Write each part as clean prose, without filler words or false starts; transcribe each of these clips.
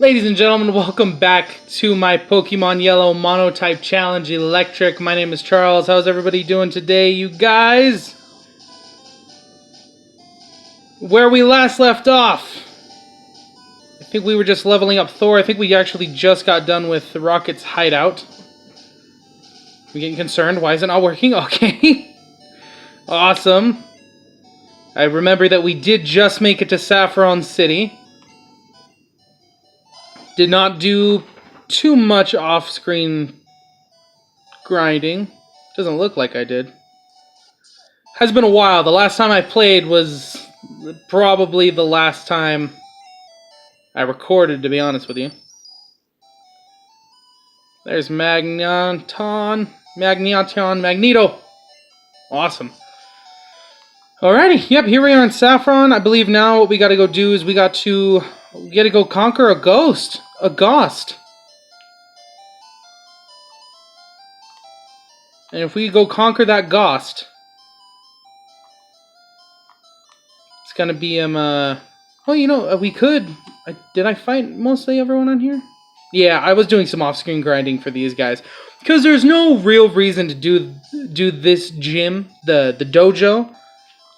Ladies and gentlemen, welcome back to my Pokemon Yellow Monotype Challenge Electric. My name is Charles. How's everybody doing today, you guys? Where we last left off, I think we were just leveling up Thor. I think we actually just got done with Rocket's hideout. I'm getting concerned. Why is it not working? Okay. Awesome. I remember that we did just make it to Saffron City. Did not do too much off-screen grinding. Doesn't look like I did. Has been a while. The last time I played was probably the last time I recorded, to be honest with you. There's Magneton. Magneto. Awesome. Alrighty, yep, here we are in Saffron. I believe now what we gotta go do is we gotta go conquer a ghost. A ghost. And if we go conquer that ghost, it's gonna be oh, you know, we could. Did I fight mostly everyone on here? Yeah, I was doing some off-screen grinding for these guys because there's no real reason to do this gym, the dojo,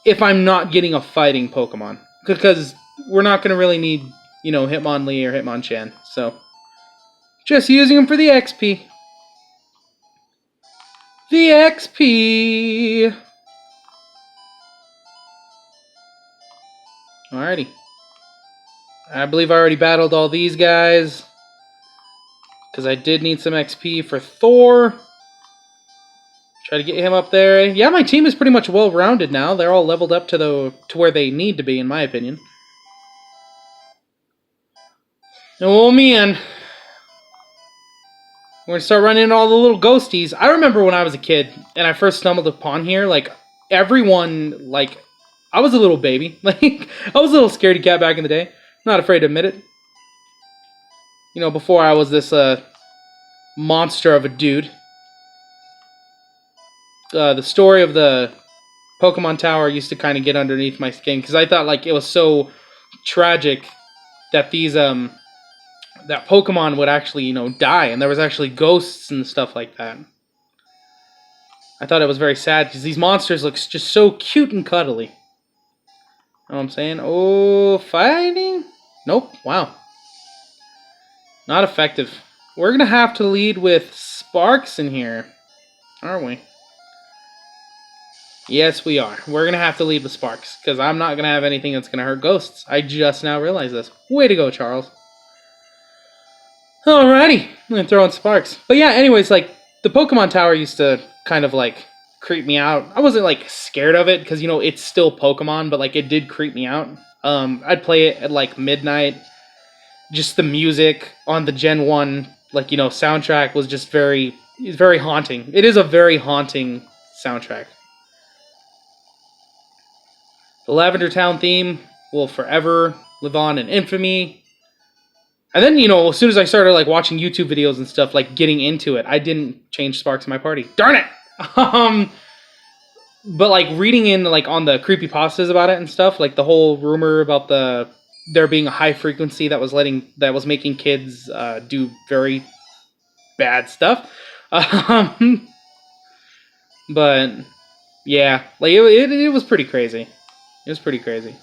if I'm not getting a fighting Pokemon, because we're not gonna really need, you know, Hitmonlee or Hitmonchan. So just using them for the XP. The XP. Alrighty. I believe I already battled all these guys, because I did need some XP for Thor. Try to get him up there. Yeah, my team is pretty much well-rounded now. They're all leveled up to where they need to be, in my opinion. Oh man. We're gonna start running into all the little ghosties. I remember when I was a kid and I first stumbled upon here, like, everyone, like, I was a little baby. Like, I was a little scaredy cat back in the day. Not afraid to admit it. You know, before I was this monster of a dude. The story of the Pokemon Tower used to kind of get underneath my skin, because I thought, like, it was so tragic that these that Pokemon would actually, you know, die, and there was actually ghosts and stuff like that. I thought it was very sad, because these monsters look just so cute and cuddly. Know what I'm saying? Oh, fighting? Nope. Wow. Not effective. We're going to have to lead with Sparks in here, aren't we? Yes, we are. We're going to have to lead with Sparks, because I'm not going to have anything that's going to hurt ghosts. I just now realized this. Way to go, Charles. Alrighty. I'm going to throw in Sparks. But yeah, anyways, like, the Pokemon Tower used to kind of, like, creep me out. I wasn't, like, scared of it, because, you know, it's still Pokemon, but, like, it did creep me out. I'd play it at, like, midnight. Just the music on the Gen 1, like, you know, soundtrack was just very haunting. It is a very haunting soundtrack. The Lavender Town theme will forever live on in infamy. And then, you know, as soon as I started, like, watching YouTube videos and stuff, like, getting into it, I didn't change Sparks in my party. Darn it! But, like, reading in, like, on the creepypastas about it and stuff, like, the whole rumor about there being a high frequency that was making kids do very bad stuff. But yeah, like, it was pretty crazy. It was pretty crazy.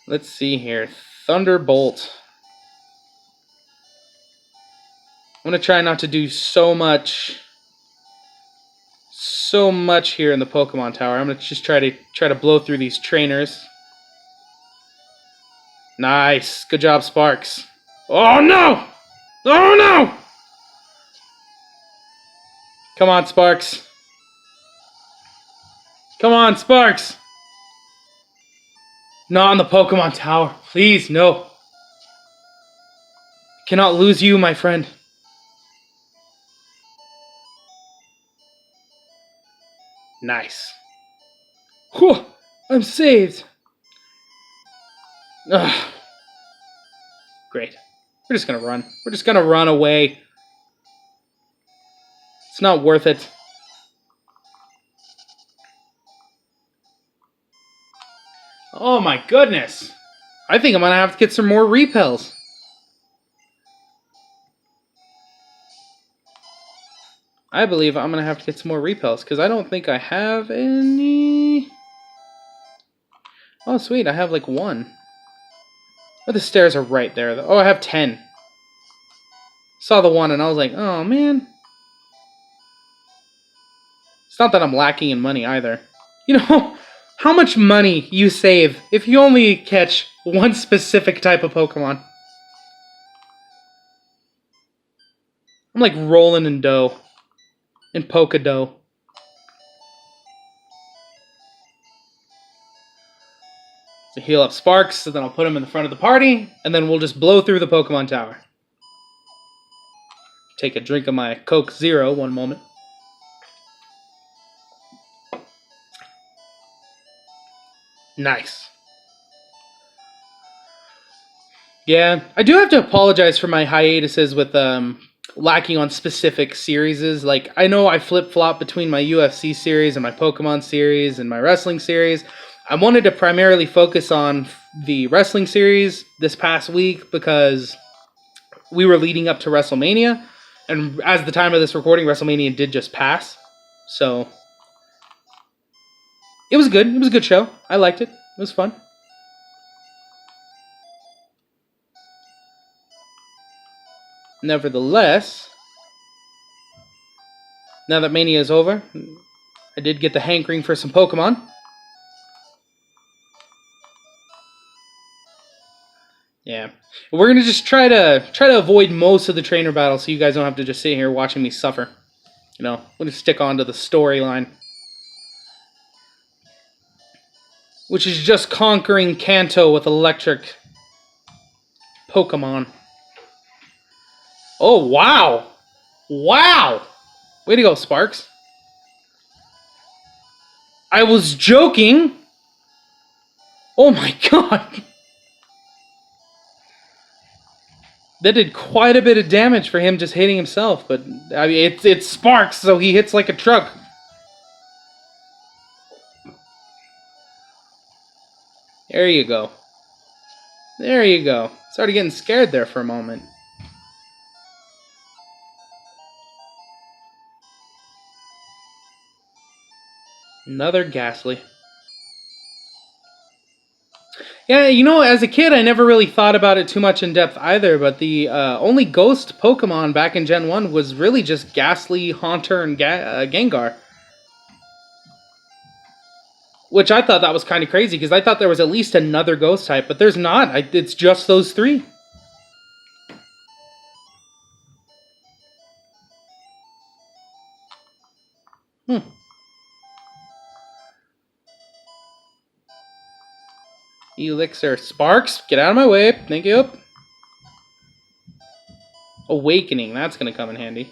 Let's see here. Thunderbolt. I'm gonna try not to do so much here in the Pokemon Tower. I'm gonna just try to blow through these trainers. Nice. Good job, Sparks. Oh no! Oh no! Come on, Sparks. Come on, Sparks! Not on the Pokemon Tower. Please, no. Cannot lose you, my friend. Nice. Whew! I'm saved. Ugh. Great. We're just gonna run. We're just gonna run away. It's not worth it. Oh my goodness! I think I'm gonna have to get some more repels. I believe I'm gonna have to get some more repels because I don't think I have any. Oh, sweet! I have like one. Oh, the stairs are right there. Oh, I have 10. Saw the one and I was like, oh man. It's not that I'm lacking in money either. You know, how much money you save if you only catch one specific type of Pokemon? I'm like rolling in dough. In Poké dough. So heal up Sparks, so then I'll put him in the front of the party, and then we'll just blow through the Pokemon Tower. Take a drink of my Coke Zero one moment. Nice. Yeah, I do have to apologize for my hiatuses with lacking on specific series. Like, I know I flip-flop between my UFC series and my Pokemon series and my wrestling series. I wanted to primarily focus on the wrestling series this past week because we were leading up to WrestleMania, and as the time of this recording, WrestleMania did just pass. So it was good. It was a good show. I liked it. It was fun. Nevertheless, now that Mania is over, I did get the hankering for some Pokemon. Yeah. We're going to just try to avoid most of the trainer battles so you guys don't have to just sit here watching me suffer. You know, we're going to stick on to the storyline. Which is just conquering Kanto with electric Pokemon. Oh, wow! Wow! Way to go, Sparks. I was joking! Oh my god! That did quite a bit of damage for him just hitting himself, but I mean, it's Sparks, so he hits like a truck. There you go. There you go. Started getting scared there for a moment. Another Ghastly. Yeah, you know, as a kid, I never really thought about it too much in depth either, but the only ghost Pokemon back in Gen 1 was really just Ghastly, Haunter, and Gengar. Which I thought that was kind of crazy, because I thought there was at least another ghost type, but there's not. It's just those three. Elixir. Sparks, get out of my way. Thank you. Awakening. That's going to come in handy.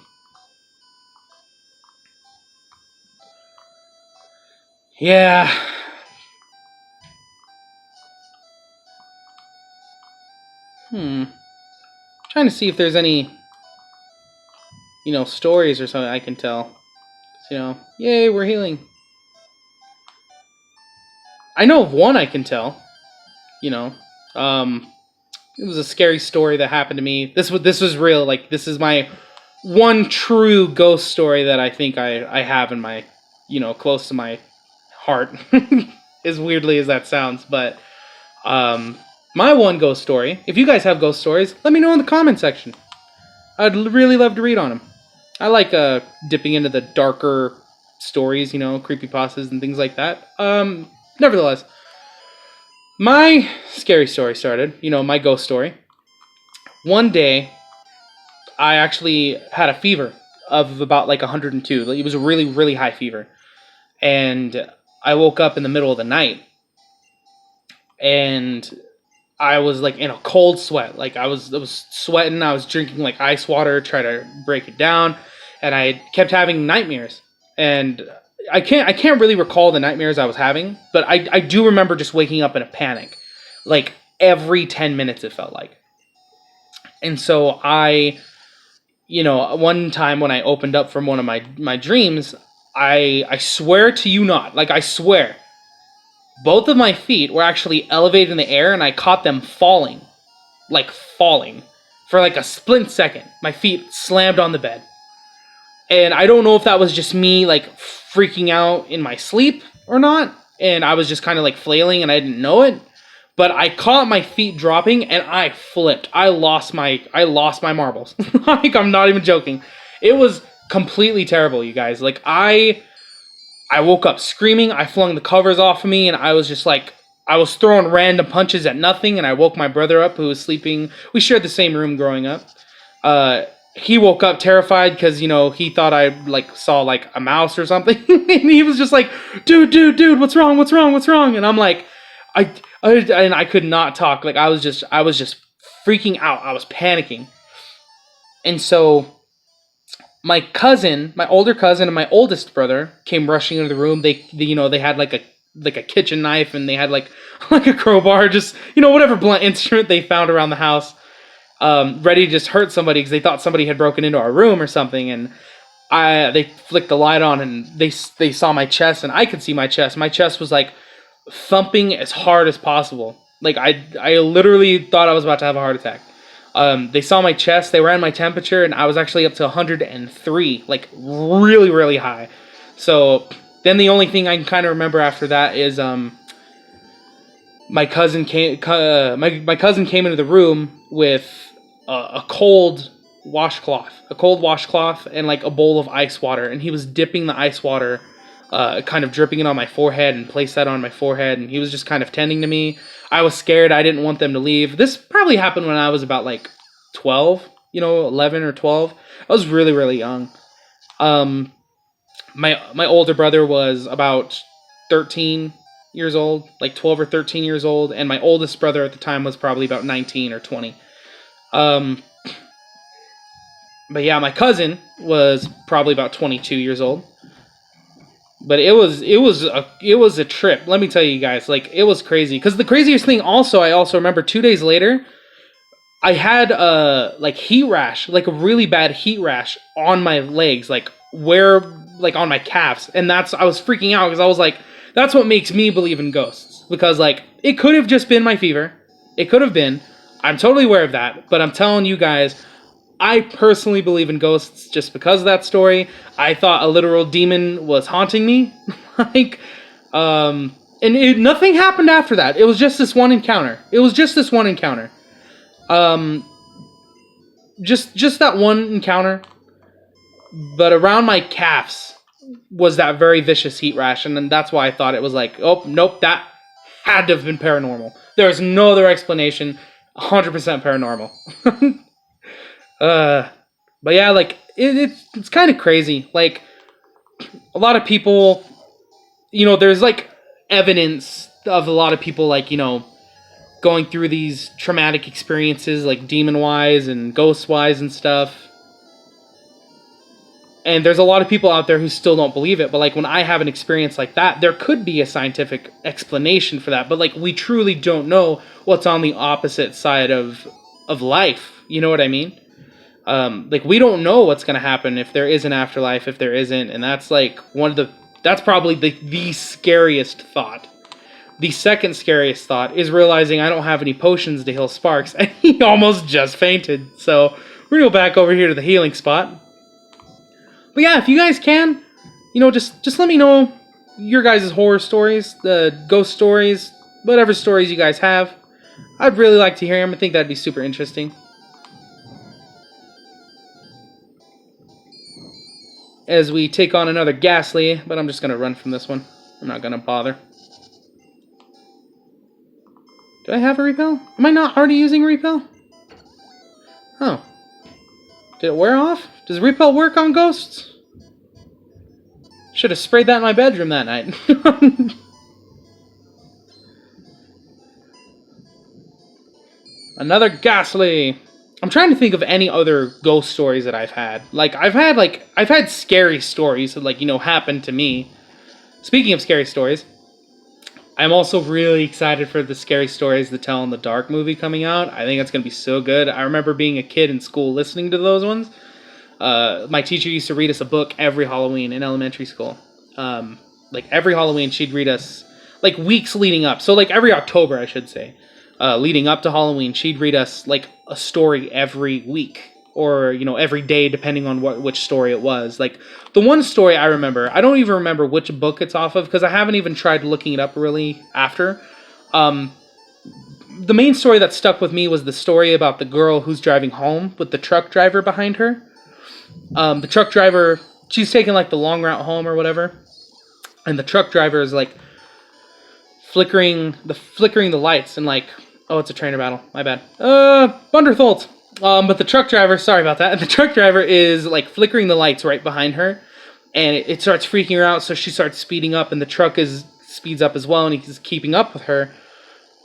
Yeah. Trying to see if there's any, you know, stories or something I can tell. You know, yay, we're healing. I know of one I can tell. You know, it was a scary story that happened to me. This was real. Like, this is my one true ghost story that I think I have in my, you know, close to my heart. As weirdly as that sounds, but my one ghost story. If you guys have ghost stories, let me know in the comment section. I'd really love to read on them. I like dipping into the darker stories, you know, creepypastas and things like that. Nevertheless, my scary story started, you know, my ghost story. One day, I actually had a fever of about like 102. It was a really, really high fever. And I woke up in the middle of the night. And I was like in a cold sweat. Like I was sweating. I was drinking like ice water, try to break it down. And I kept having nightmares. And I can't really recall the nightmares I was having, but I do remember just waking up in a panic. Like every 10 minutes it felt like. And so I, you know, one time when I opened up from one of my dreams, I swear to you not, like I swear, both of my feet were actually elevated in the air, and I caught them falling. Like, falling. For like a split second, my feet slammed on the bed. And I don't know if that was just me, like, freaking out in my sleep or not. And I was just kind of, like, flailing and I didn't know it. But I caught my feet dropping and I flipped. I lost my marbles. Like, I'm not even joking. It was completely terrible, you guys. Like, I woke up screaming. I flung the covers off of me and I was just like, I was throwing random punches at nothing. And I woke my brother up who was sleeping. We shared the same room growing up. He woke up terrified because, you know, he thought I, like, saw, like, a mouse or something. And he was just like, dude, what's wrong? And I'm like, I could not talk. Like, I was just freaking out. I was panicking. And so my older cousin and my oldest brother came rushing into the room. They had like a kitchen knife and they had like a crowbar, just, you know, whatever blunt instrument they found around the house. Ready to just hurt somebody because they thought somebody had broken into our room or something. And they flicked the light on and they saw my chest and I could see my chest. My chest was like thumping as hard as possible. Like I literally thought I was about to have a heart attack. They saw my chest, they ran my temperature, and I was actually up to 103, like really, really high. So then the only thing I can kind of remember after that is my cousin came into the room with a cold washcloth and like a bowl of ice water, and he was dipping the ice water, kind of dripping it on my forehead and placed that on my forehead, and he was just kind of tending to me. I was scared. I didn't want them to leave. This probably happened when I was about like 12, 11 or 12. I was really, really young. My older brother was about 13 years old, like 12 or 13 years old, and my oldest brother at the time was probably about 19 or 20. But yeah, my cousin was probably about 22 years old. But it was a trip. Let me tell you guys, like, it was crazy. Because the craziest thing I also remember 2 days later, I had like heat rash, like a really bad heat rash on my legs, like on my calves. And I was freaking out because I was like, that's what makes me believe in ghosts. Because like, it could have just been my fever. It could have been. I'm totally aware of that. But I'm telling you guys, I personally believe in ghosts just because of that story. I thought a literal demon was haunting me. Nothing happened after that. It was just this one encounter. Just that one encounter. But around my calves was that very vicious heat rash. And then that's why I thought it was like, oh, nope, that had to have been paranormal. There's no other explanation. 100% paranormal. But yeah, like, it's kind of crazy. Like, a lot of people, there's, like, evidence of a lot of people, like, going through these traumatic experiences, like, demon-wise and ghost-wise and stuff. And there's a lot of people out there who still don't believe it, but, like, when I have an experience like that, there could be a scientific explanation for that, but, like, we truly don't know what's on the opposite side of life. You know what I mean? Like, we don't know what's going to happen if there is an afterlife, if there isn't, and that's, like, that's probably the scariest thought. The second scariest thought is realizing I don't have any potions to heal Sparks, and he almost just fainted. So, we're going to go back over here to the healing spot. But yeah, if you guys can, just let me know your guys' horror stories, the ghost stories, whatever stories you guys have. I'd really like to hear them. I think that'd be super interesting. As we take on another Ghastly, but I'm just going to run from this one. I'm not going to bother. Do I have a repel? Am I not already using repel? Oh. Did it wear off? Does repel work on ghosts? Should have sprayed that in my bedroom that night. Another Ghastly. I'm trying to think of any other ghost stories that I've had. I've had scary stories that, happened to me. Speaking of scary stories, I'm also really excited for the Scary Stories to Tell in the Dark movie coming out. I think it's going to be so good. I remember being a kid in school listening to those ones. My teacher used to read us a book every Halloween in elementary school. Every Halloween she'd read us, like weeks leading up. So like every October, I should say, leading up to Halloween, she'd read us like a story every week, or every day, depending on which story it was. Like the one story I remember, I don't even remember which book it's off of because I haven't even tried looking it up really after. The main story that stuck with me was the story about the girl who's driving home with the truck driver behind her. The truck driver, she's taking like the long route home or whatever, and the truck driver is like flickering the lights and like, oh, it's a trainer battle. My bad. Wonderthult. But the truck driver, sorry about that. The truck driver is like flickering the lights right behind her, and it starts freaking her out. So she starts speeding up, and the truck speeds up as well, and he's keeping up with her.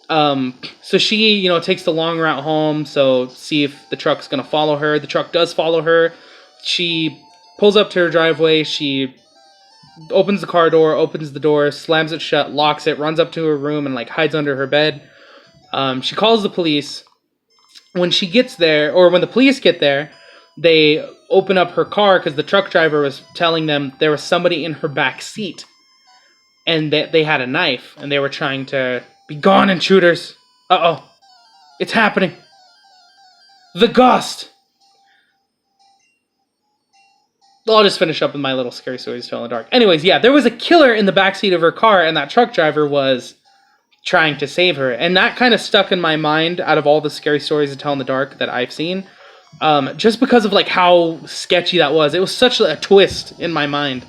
So she, takes the long route home. So see if the truck's gonna follow her. The truck does follow her. She pulls up to her driveway. She opens the car door, opens the door, slams it shut, locks it, runs up to her room, and like hides under her bed. She calls the police. When she gets there, or when the police get there, they open up her car because the truck driver was telling them there was somebody in her back seat, and that they had a knife, and they were trying to be gone, intruders. Uh-oh. It's happening. The ghost. I'll just finish up with my little scary stories to tell in the dark. Anyways, yeah, there was a killer in the backseat of her car, and that truck driver was trying to save her. And that kind of stuck in my mind out of all the scary stories to tell in the dark that I've seen. Just because of like how sketchy that was. It was such a twist in my mind.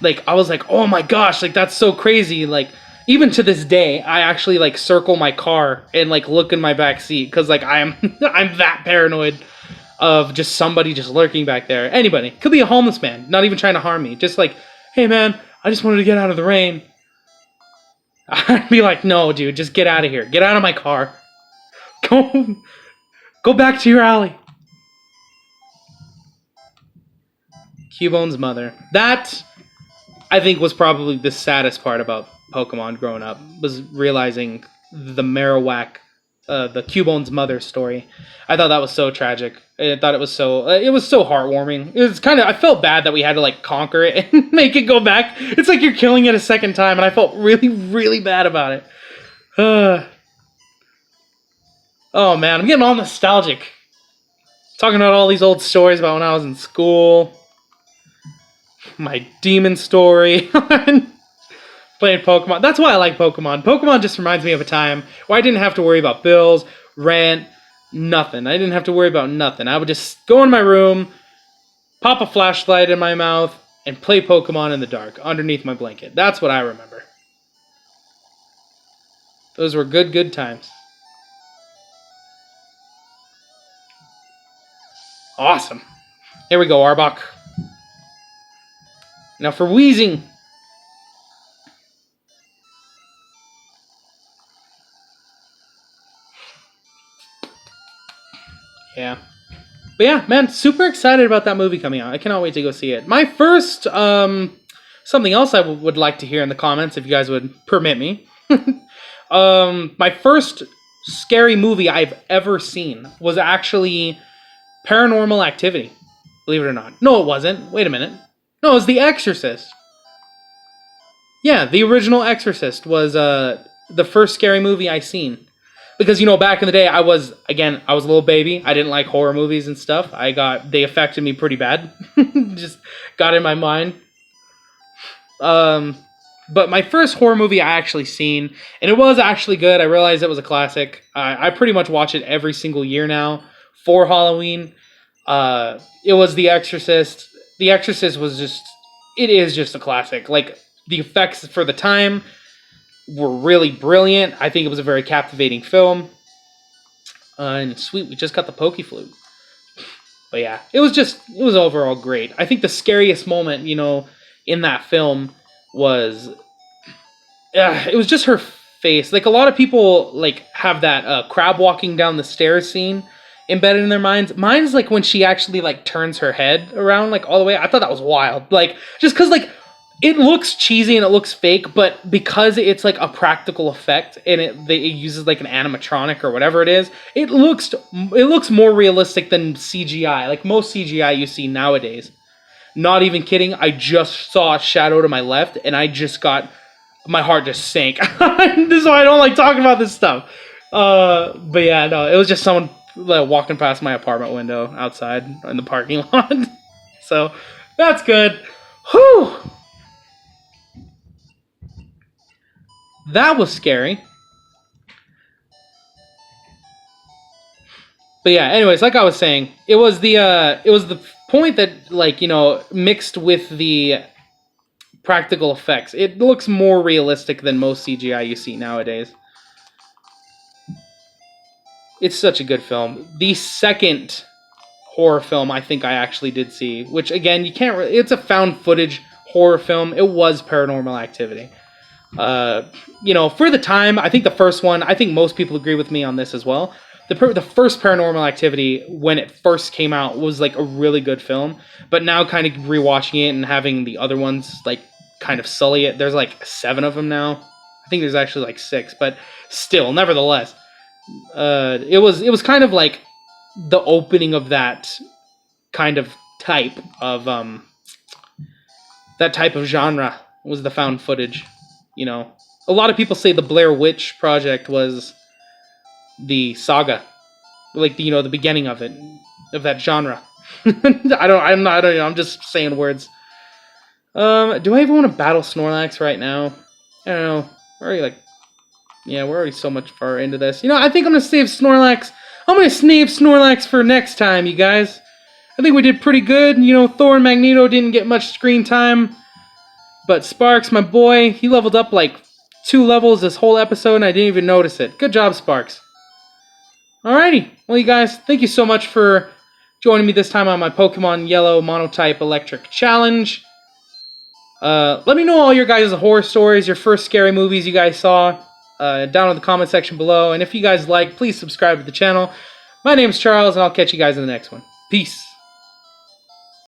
Like, I was like, oh my gosh, like that's so crazy. Like, even to this day, I actually like circle my car and like look in my back seat because like I'm that paranoid of just somebody just lurking back there. Anybody. Could be a homeless man, not even trying to harm me. Just like, hey man, I just wanted to get out of the rain. I'd be like, no, dude, just get out of here. Get out of my car. Go back to your alley. Cubone's mother. That, I think, was probably the saddest part about Pokemon growing up, was realizing the Marowak, the Cubone's mother story. I thought that was so tragic. I thought it was so heartwarming. It was kind of, I felt bad that we had to like conquer it and make it go back. It's like you're killing it a second time, and I felt really, really bad about it. Oh man, I'm getting all nostalgic. Talking about all these old stories about when I was in school. My demon story. Playing Pokemon. That's why I like Pokemon. Pokemon just reminds me of a time where I didn't have to worry about bills, rent, nothing. I didn't have to worry about nothing. I would just go in my room, pop a flashlight in my mouth, and play Pokemon in the dark underneath my blanket. That's what I remember. Those were good, good times. Awesome. Here we go, Arbok. Now for wheezing. Yeah. But yeah, man, super excited about that movie coming out. I cannot wait to go see it. My first, something else I would like to hear in the comments, if you guys would permit me. My first scary movie I've ever seen was actually Paranormal Activity. Believe it or not. No, it wasn't. Wait a minute. No, it was The Exorcist. Yeah, the original Exorcist was the first scary movie I seen. Because, back in the day, I was a little baby. I didn't like horror movies and stuff. They affected me pretty bad. Just got in my mind. But my first horror movie I actually seen, and it was actually good. I realized it was a classic. I pretty much watch it every single year now for Halloween. It was The Exorcist. The Exorcist is just a classic. Like, the effects for the time were really brilliant. I think it was a very captivating film. And sweet, we just got the Pokeflute. But yeah, it was overall great. I think the scariest moment, in that film was, it was just her face. Like, a lot of people, like, have that crab walking down the stairs scene embedded in their minds. Mine's, like, when she actually, like, turns her head around, like, all the way. I thought that was wild. Like, just because, like, it looks cheesy and it looks fake, but because it's like a practical effect and it uses like an animatronic or whatever it is, it looks more realistic than CGI. Like most CGI you see nowadays. Not even kidding, I just saw a shadow to my left and I just got my heart just sank. This is why I don't like talking about this stuff. But yeah, no, it was just someone walking past my apartment window outside in the parking lot. So that's good. Whew. That was scary. But yeah, anyways, like I was saying, it was the point that, like, you know, mixed with the practical effects. It looks more realistic than most CGI you see nowadays. It's such a good film. The second horror film I think I actually did see, which again, you can't really, it's a found footage horror film. It was Paranormal Activity. You know, for the time, I think the first one, I think most people agree with me on this as well. The first Paranormal Activity, when it first came out, was like a really good film. But now kind of rewatching it and having the other ones like kind of sully it. There's like 7 of them now. I think there's actually like 6, but still, nevertheless, it was kind of like the opening of that kind of type of genre was the found footage. You know, a lot of people say the Blair Witch Project was the saga, like the beginning of it, of that genre. I'm just saying words. Do I even want to battle Snorlax right now? I don't know. We're already so much far into this. You know, I think I'm gonna save Snorlax. I'm gonna save Snorlax for next time, you guys. I think we did pretty good. You know, Thor and Magneto didn't get much screen time. But Sparks, my boy, he leveled up like 2 levels this whole episode, and I didn't even notice it. Good job, Sparks. Alrighty. Well, you guys, thank you so much for joining me this time on my Pokemon Yellow Monotype Electric Challenge. Let me know all your guys' horror stories, your first scary movies you guys saw, down in the comment section below. And if you guys like, please subscribe to the channel. My name is Charles, and I'll catch you guys in the next one. Peace.